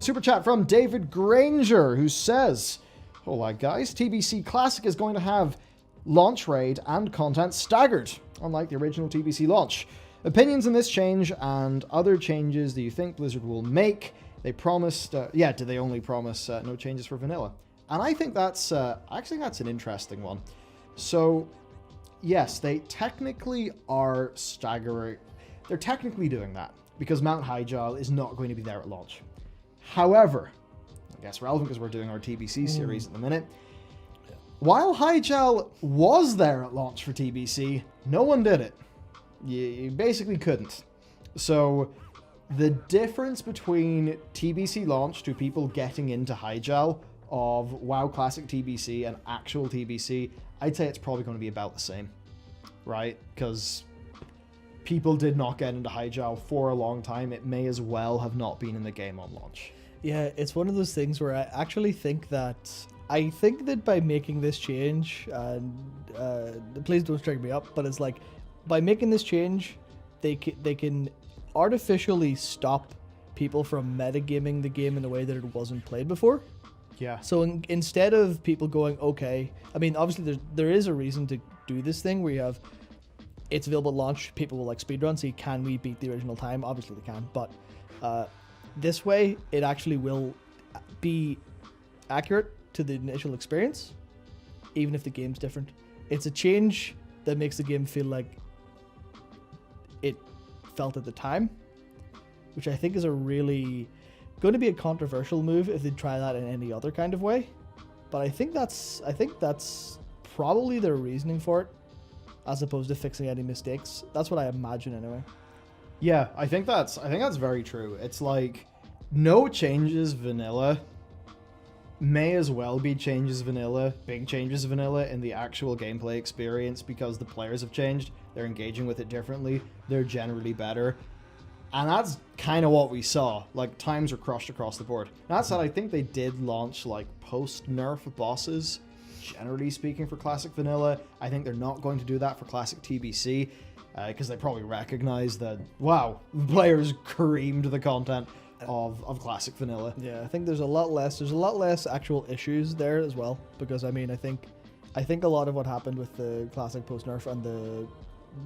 Super chat from David Granger, who says, hola guys, TBC Classic is going to have launch raid and content staggered, unlike the original TBC launch. Opinions on this change and other changes that you think Blizzard will make? They promised, did they only promise no changes for vanilla? And I think that's, that's an interesting one. So, yes, they technically are staggering. They're technically doing that because Mount Hyjal is not going to be there at launch. However, I guess relevant because we're doing our TBC series at the minute. While Hyjal was there at launch for TBC, no one did it. You basically couldn't. So the difference between TBC launch to people getting into Hyjal of WoW Classic TBC and actual TBC, I'd say it's probably going to be about the same, right? Because people did not get into Hyjal for a long time. It may as well have not been in the game on launch. Yeah, it's one of those things where I actually think that by making this change, and please don't strike me up, but it's like by making this change, they can artificially stop people from metagaming the game in a way that it wasn't played before. Yeah. So instead of people going, okay, I mean, obviously there is a reason to do this thing where you have it's available at launch, people will like speedrun, see can we beat the original time? Obviously they can, but this way it actually will be accurate to the initial experience, even if the game's different. It's a change that makes the game feel like it felt at the time, which I think is going to be a controversial move if they try that in any other kind of way. But I think that's probably their reasoning for it, as opposed to fixing any mistakes. That's what I imagine anyway. Yeah, I think that's very true. It's like no changes vanilla may as well be big changes vanilla in the actual gameplay experience because the players have changed. They're engaging with it differently. They're generally better. And that's kind of what we saw. Like, times are crushed across the board. That said, I think they did launch, like, post-nerf bosses, generally speaking, for Classic Vanilla. I think they're not going to do that for Classic TBC, because they probably recognize that, wow, the players creamed the content of Classic Vanilla. Yeah, I think there's a lot less actual issues there as well, because, I mean, I think a lot of what happened with the Classic post-nerf and the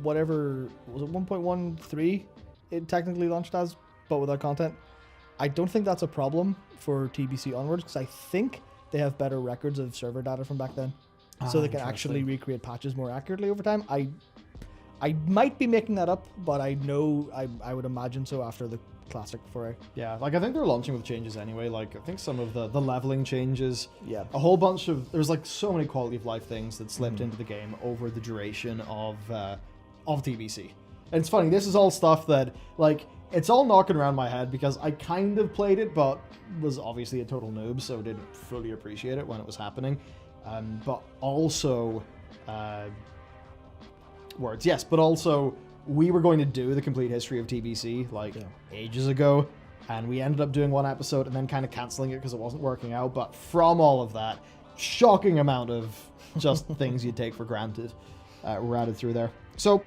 whatever, was it 1.13 it technically launched as, but without content, I don't think that's a problem for TBC onwards, because I think they have better records of server data from back then, so they can actually recreate patches more accurately over time. I might be making that up, but I know I would imagine so after the Classic foray. Yeah, like I think they're launching with changes anyway. Like I think some of the leveling changes. Yeah. A whole bunch of there's like so many quality of life things that slipped into the game over the duration of TBC. And it's funny, this is all stuff that like it's all knocking around my head because I kind of played it, but was obviously a total noob, so didn't fully appreciate it when it was happening. But also, but also we were going to do the complete history of TBC like ages ago, and we ended up doing one episode and then kind of canceling it because it wasn't working out. But from all of that, shocking amount of just things you'd take for granted were added through there. So